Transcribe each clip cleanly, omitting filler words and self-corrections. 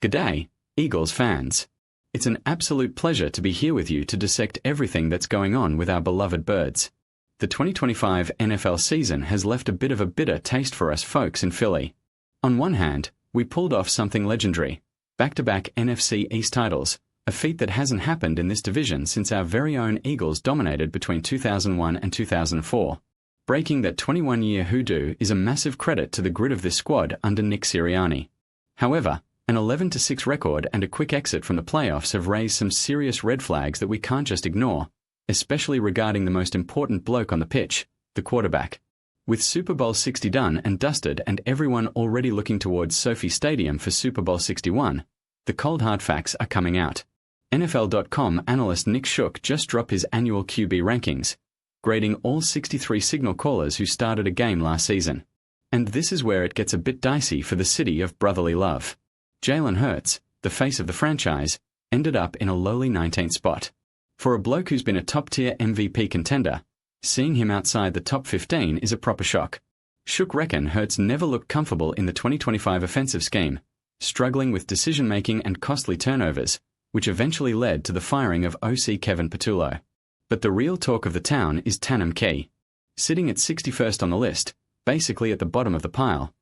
G'day, Eagles fans. It's an absolute pleasure to be here with you to dissect everything that's going on with our beloved birds. The 2025 NFL season has left a bit of a bitter taste for us folks in Philly. On one hand, we pulled off something legendary, back-to-back NFC East titles, a feat that hasn't happened in this division since our very own Eagles dominated between 2001 and 2004. Breaking that 21-year hoodoo is a massive credit to the grit of this squad under Nick Sirianni. However, an 11-6 record and a quick exit from the playoffs have raised some serious red flags that we can't just ignore, especially regarding the most important bloke on the pitch, the quarterback. With Super Bowl 60 done and dusted and everyone already looking towards SoFi Stadium for Super Bowl 61, the cold hard facts are coming out. NFL.com analyst Nick Shook just dropped his annual QB rankings, grading all 63 signal callers who started a game last season. And this is where it gets a bit dicey for the city of brotherly love. Jalen Hurts, the face of the franchise, ended up in a lowly 19th spot. For a bloke who's been a top-tier MVP contender, seeing him outside the top 15 is a proper shock. Shook reckon Hurts never looked comfortable in the 2025 offensive scheme, struggling with decision-making and costly turnovers, which eventually led to the firing of OC Kevin Patullo. But the real talk of the town is McKee. Sitting at 61st on the list, basically at the bottom of the pile,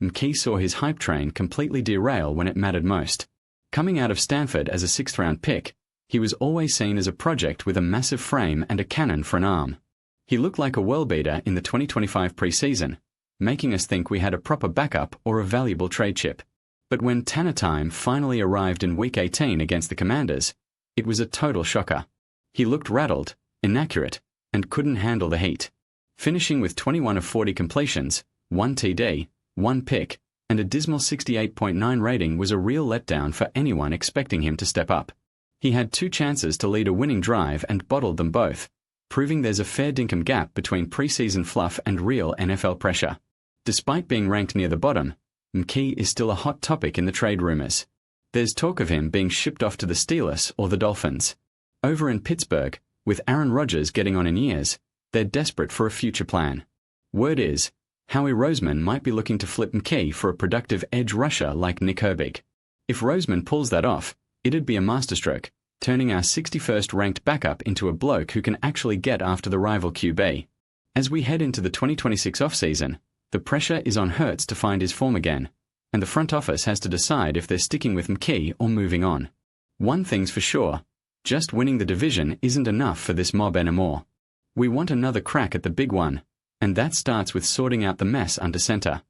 McKee saw his hype train completely derail when it mattered most. Coming out of Stanford as a 6th-round pick, he was always seen as a project with a massive frame and a cannon for an arm. He looked like a world-beater in the 2025 preseason, making us think we had a proper backup or a valuable trade chip. But when Tanner time finally arrived in Week 18 against the Commanders, it was a total shocker. He looked rattled, inaccurate, and couldn't handle the heat. Finishing with 21 of 40 completions, 1 TD, 1 pick, and a dismal 68.9 rating was a real letdown for anyone expecting him to step up. He had 2 chances to lead a winning drive and bottled them both, proving there's a fair dinkum gap between preseason fluff and real NFL pressure. Despite being ranked near the bottom, McKee is still a hot topic in the trade rumors. There's talk of him being shipped off to the Steelers or the Dolphins. Over in Pittsburgh, with Aaron Rodgers getting on in years, they're desperate for a future plan. Word is, Howie Roseman might be looking to flip McKee for a productive edge rusher like Nick Herbig. If Roseman pulls that off, it'd be a masterstroke, turning our 61st ranked backup into a bloke who can actually get after the rival QB. As we head into the 2026 offseason, the pressure is on Hurts to find his form again, and the front office has to decide if they're sticking with McKee or moving on. One thing's for sure, just winning the division isn't enough for this mob anymore. We want another crack at the big one, and that starts with sorting out the mess under center.